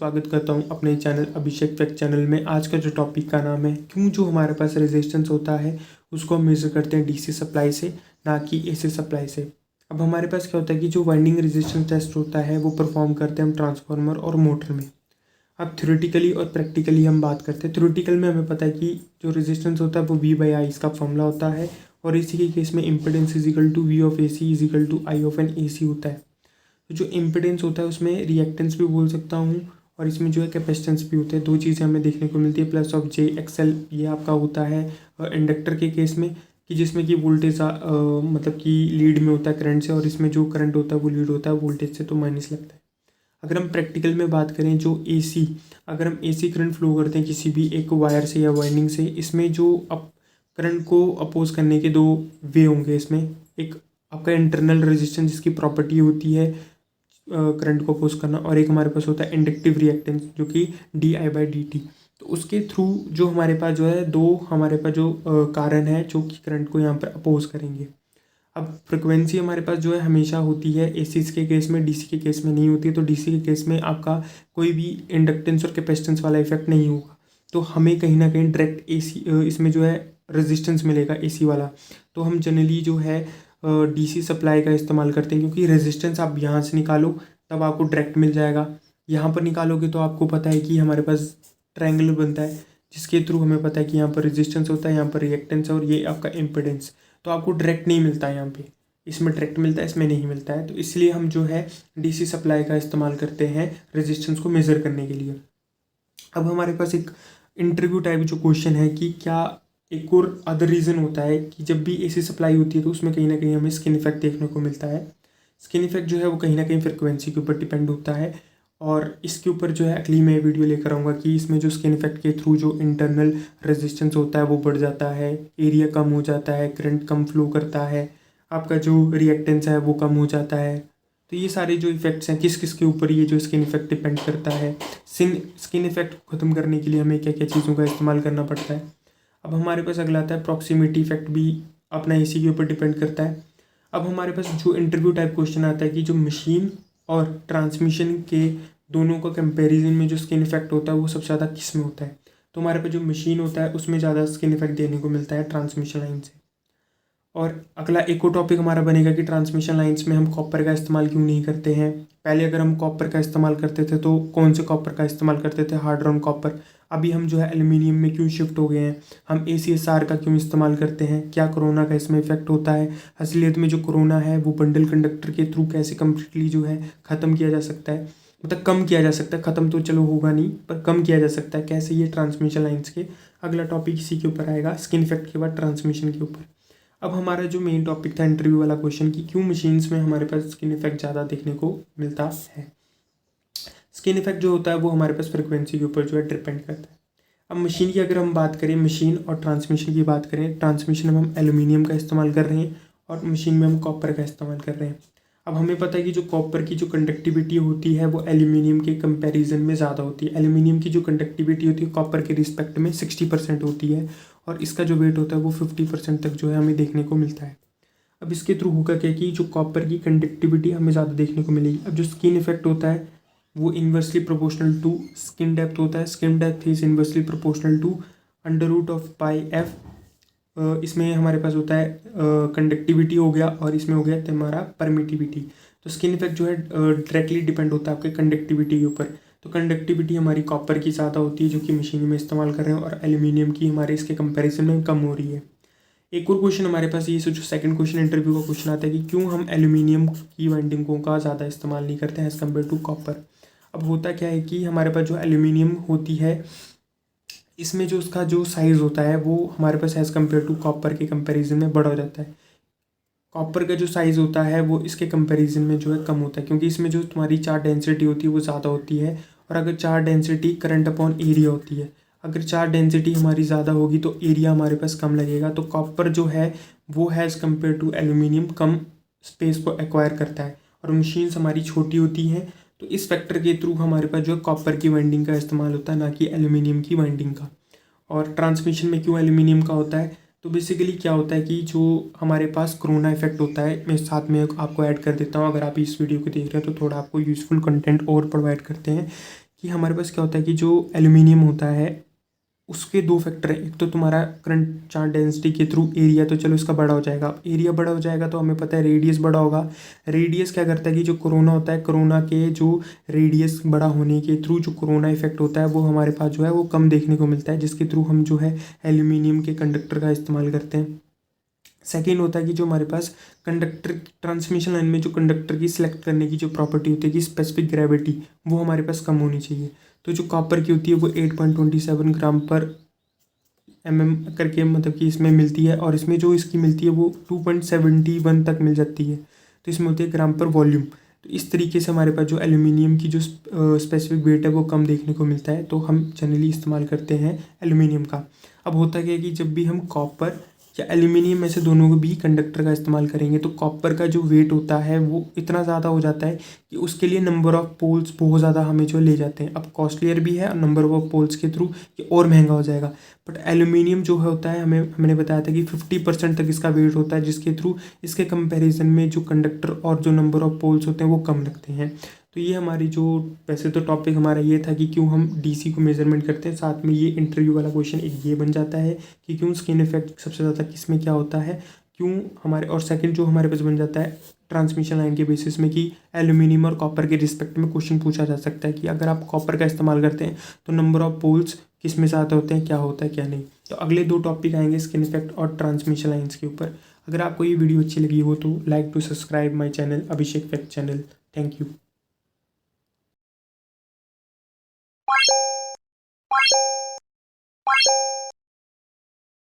स्वागत करता हूं अपने चैनल अभिषेक फैक्ट चैनल में। आज का जो टॉपिक का नाम है क्यों जो हमारे पास रेजिस्टेंस होता है उसको हम मेज़र करते हैं डीसी सप्लाई से, ना कि एसी सप्लाई से। अब हमारे पास क्या होता है कि जो वाइंडिंग रेजिस्टेंस टेस्ट होता है वो परफॉर्म करते हैं हम ट्रांसफार्मर और मोटर में। अब थ्योरेटिकली और प्रैक्टिकली हम बात करते हैं। थ्योरेटिकल में हमें पता है कि जो रेजिस्टेंस होता है वो V/I इसका फॉर्मूला होता है, और इसी के केस में impedance is equal to V of AC is equal to I of an AC होता है। तो जो इम्पिडेंस होता है उसमें रिएक्टेंस भी बोल सकता हूँ, और इसमें जो है कैपेसिटेंस भी होता है। दो चीज़ें हमें देखने को मिलती है, प्लस ऑफ JXL ये आपका होता है इंडक्टर के केस में, कि जिसमें कि वोल्टेज मतलब कि लीड में होता है करंट से, और इसमें जो करंट होता है वो लीड होता है वोल्टेज से, तो माइनस लगता है। अगर हम प्रैक्टिकल में बात करें जो AC, अगर हम AC करंट फ्लो करते हैं किसी भी एक वायर से या वाइंडिंग से, इसमें जो करंट को अपोज करने के दो वे होंगे। इसमें एक आपका इंटरनल रेजिस्टेंस जिसकी प्रॉपर्टी होती है करंट को अपोज करना, और एक हमारे पास होता है इंडक्टिव रिएक्टेंस जो कि DI/dt। तो उसके थ्रू जो हमारे पास जो है दो हमारे पास जो कारण है जो कि करंट को यहाँ पर अपोज करेंगे। अब फ्रिक्वेंसी हमारे पास जो है हमेशा होती है एसीज के केस में, डीसी के केस में नहीं होती है। तो डीसी के केस में आपका कोई भी इंडक्टेंस और कैपेसिटेंस वाला इफेक्ट नहीं होगा, तो हमें कहीं ना कहीं डायरेक्ट एसी इसमें जो है रेजिस्टेंस मिलेगा एसी वाला। तो हम जनरली जो है डीसी सप्लाई का इस्तेमाल करते हैं, क्योंकि रेजिस्टेंस आप यहाँ से निकालो तब आपको डायरेक्ट मिल जाएगा। यहाँ पर निकालोगे तो आपको पता है कि हमारे पास ट्रायंगल बनता है, जिसके थ्रू हमें पता है कि यहाँ पर रेजिस्टेंस होता है, यहाँ पर रिएक्टेंस है, और ये आपका इम्पिडेंस। तो आपको डायरेक्ट नहीं मिलता है यहाँ पे, इसमें डायरेक्ट मिलता है, इसमें नहीं मिलता है। तो इसलिए हम जो है डीसी सप्लाई का इस्तेमाल करते हैं रेजिस्टेंस को मेज़र करने के लिए। अब हमारे पास एक इंटरव्यू टाइप जो क्वेश्चन है कि क्या एक और अदर रीज़न होता है कि जब भी एसी सप्लाई होती है तो उसमें कहीं ना कहीं हमें स्किन इफेक्ट देखने को मिलता है। स्किन इफेक्ट जो है वो कहीं ना कहीं फ्रिक्वेंसी के ऊपर डिपेंड होता है, और इसके ऊपर जो है अगली मैं वीडियो लेकर आऊँगा कि इसमें जो स्किन इफेक्ट के थ्रू जो इंटरनल रेजिस्टेंस होता है वो बढ़ जाता है, एरिया कम हो जाता है, करंट कम फ्लो करता है, आपका जो रिएक्टेंस है वो कम हो जाता है। तो ये सारे जो इफेक्ट्स हैं किस किस के ऊपर ये जो स्किन इफेक्ट डिपेंड करता है। स्किन इफेक्ट ख़त्म करने के लिए हमें क्या क्या चीज़ों का इस्तेमाल करना पड़ता है। अब हमारे पास अगला आता है प्रॉक्सिमिटी इफेक्ट, भी अपना इसी के ऊपर डिपेंड करता है। अब हमारे पास जो इंटरव्यू टाइप क्वेश्चन आता है कि जो मशीन और ट्रांसमिशन के दोनों का कंपैरिजन में जो स्किन इफेक्ट होता है वो सबसे ज़्यादा किस में होता है। तो हमारे पास जो मशीन होता है उसमें ज़्यादा स्किन इफेक्ट देने को मिलता है ट्रांसमिशन लाइन से। और अगला एक और टॉपिक हमारा बनेगा कि ट्रांसमिशन लाइंस में हम कॉपर का इस्तेमाल क्यों नहीं करते हैं। पहले अगर हम कॉपर का इस्तेमाल करते थे तो कौन से कॉपर का इस्तेमाल करते थे, हार्ड रॉन कॉपर। अभी हम जो है एल्युमिनियम में क्यों शिफ्ट हो गए हैं, हम ACSR का क्यों इस्तेमाल करते हैं, क्या कोरोना का इसमें इफेक्ट होता है। असलियत में जो कोरोना है वो बंडल कंडक्टर के थ्रू कैसे कम्प्लीटली जो है ख़त्म किया जा सकता है, मतलब कम किया जा सकता है, ख़त्म तो चलो होगा नहीं पर कम किया जा सकता है कैसे, ये ट्रांसमिशन लाइन्स के अगला टॉपिक इसी के ऊपर आएगा, स्किन इफेक्ट के बाद ट्रांसमिशन के ऊपर। अब हमारा जो मेन टॉपिक था इंटरव्यू वाला क्वेश्चन कि क्यों मशीन्स में हमारे पास स्किन इफेक्ट ज़्यादा देखने को मिलता है। स्किन इफेक्ट जो होता है वो हमारे पास फ्रिक्वेंसी के ऊपर जो है डिपेंड करता है। अब मशीन की अगर हम बात करें, मशीन और ट्रांसमिशन की बात करें, ट्रांसमिशन में हम एल्युमिनियम का इस्तेमाल कर रहे हैं और मशीन में हम कॉपर का इस्तेमाल कर रहे हैं। अब हमें पता है कि जो कॉपर की जो कंडक्टिविटी होती है वो एल्यूमिनियम के कंपैरिजन में ज़्यादा होती है। एल्यूमिनियम की जो कंडक्टिविटी होती है कॉपर के रिस्पेक्ट में 60% होती है, और इसका जो वेट होता है वो 50% तक जो है हमें देखने को मिलता है। अब इसके थ्रू होगा क्या कि जो कॉपर की कंडक्टिविटी हमें ज़्यादा देखने को मिलेगी। अब जो स्किन इफेक्ट होता है वो inversely proportional to skin depth होता है। Skin depth is inversely proportional to √πf। इसमें हमारे पास होता है कंडक्टिविटी हो गया, और इसमें हो गया हमारा परमिटिविटी। तो स्किन इफेक्ट जो है डायरेक्टली डिपेंड होता है आपके कंडक्टिविटी के ऊपर। तो कंडक्टिविटी हमारी कॉपर की ज़्यादा होती है जो कि मशीन में इस्तेमाल कर रहे हैं, और एल्यूमिनियम की हमारे इसके कंपैरिजन में कम हो रही है। एक और क्वेश्चन हमारे पास ये जो सेकंड क्वेश्चन इंटरव्यू का क्वेश्चन आता है कि क्यों हम एल्यूमिनियम की वाइंडिंगों का ज़्यादा इस्तेमाल नहीं करते हैं एज़ कम्पेयर टू कॉपर। अब होता क्या है कि हमारे पास जो एल्यूमिनियम होती है इसमें जो उसका जो साइज़ होता है वो हमारे पास एज़ कम्पेयर टू कॉपर के कंपैरिजन में बड़ा हो जाता है। कॉपर का जो साइज़ होता है वो इसके कंपैरिजन में जो है कम होता है, क्योंकि इसमें जो तुम्हारी चार्ज डेंसिटी होती है वो ज़्यादा होती है, और अगर charge density current upon area होती है, अगर चार्ज डेंसिटी हमारी ज़्यादा होगी तो एरिया हमारे पास कम लगेगा। तो कॉपर जो है वो है as compare to aluminium come space को एक्वायर करता है, और मशीन्स हमारी छोटी होती हैं। तो इस फैक्टर के थ्रू हमारे पास जो है कॉपर की वाइंडिंग का इस्तेमाल होता है, ना कि एल्यूमिनियम की वाइंडिंग का। और ट्रांसमिशन में क्यों एल्यूमिनियम का होता है, तो बेसिकली क्या होता है कि जो हमारे पास कोरोना इफेक्ट होता है, मैं साथ में आपको ऐड कर देता हूँ, अगर आप इस वीडियो को देख रहे हैं तो थोड़ा आपको यूज़फुल कंटेंट और प्रोवाइड करते हैं कि हमारे पास क्या होता है कि जो एल्यूमिनियम होता है उसके दो फैक्टर हैं। एक तो तुम्हारा करंट चार्ज डेंसिटी के थ्रू एरिया, तो चलो इसका बड़ा हो जाएगा। एरिया बड़ा हो जाएगा तो हमें पता है रेडियस बड़ा होगा। रेडियस क्या करता है कि जो कोरोना होता है, कोरोना के जो रेडियस बड़ा होने के थ्रू जो कोरोना इफेक्ट होता है वो हमारे पास जो है वो कम देखने को मिलता है, जिसके थ्रू हम जो है एल्यूमिनियम के कंडक्टर का इस्तेमाल करते हैं। सेकेंड होता है कि जो हमारे पास कंडक्टर ट्रांसमिशन लाइन में जो कंडक्टर की सिलेक्ट करने की जो प्रॉपर्टी होती है कि स्पेसिफिक ग्रेविटी, वो हमारे पास कम होनी चाहिए। तो जो कॉपर की होती है वो 8.27 ग्राम पर करके मतलब कि इसमें मिलती है, और इसमें जो इसकी मिलती है वो 2.71 तक मिल जाती है। तो इसमें होती है ग्राम पर वॉल्यूम। तो इस तरीके से हमारे पास जो एल्यूमिनियम की जो स्पेसिफिक वेट है वो कम देखने को मिलता है, तो हम जनरली इस्तेमाल करते हैं एल्यूमिनियम का। अब होता क्या है कि जब भी हम कॉपर या एल्यूमिनियम में से दोनों को भी कंडक्टर का इस्तेमाल करेंगे तो कॉपर का जो वेट होता है वो इतना ज़्यादा हो जाता है कि उसके लिए नंबर ऑफ़ पोल्स बहुत ज़्यादा हमें जो ले जाते हैं। अब कॉस्टलियर भी है, नंबर ऑफ पोल्स के थ्रू ये और महंगा हो जाएगा। बट एल्यूमिनियम जो है होता है, हमने बताया था कि 50% तक इसका वेट होता है, जिसके थ्रू इसके कंपैरिजन में जो कंडक्टर और जो नंबर ऑफ पोल्स होते हैं वो कम लगते हैं। तो ये हमारी जो वैसे तो टॉपिक हमारा ये था कि क्यों हम डीसी को मेजरमेंट करते हैं, साथ में ये इंटरव्यू वाला क्वेश्चन एक ये बन जाता है कि क्यों स्किन इफेक्ट सबसे ज़्यादा किस में क्या होता है, क्यों हमारे, और सेकंड जो हमारे पास बन जाता है ट्रांसमिशन लाइन के बेसिस में कि एल्यूमिनियम और कॉपर के रिस्पेक्ट में क्वेश्चन पूछा जा सकता है कि अगर आप कॉपर का इस्तेमाल करते हैं तो नंबर ऑफ पोल्स किस में ज़्यादा होते हैं, क्या होता है क्या नहीं। तो अगले दो टॉपिक आएंगे स्किन इफेक्ट और ट्रांसमिशन लाइन्स के ऊपर। अगर आपको ये वीडियो अच्छी लगी हो तो like to subscribe my channel Abhishek fact channel. Thank you.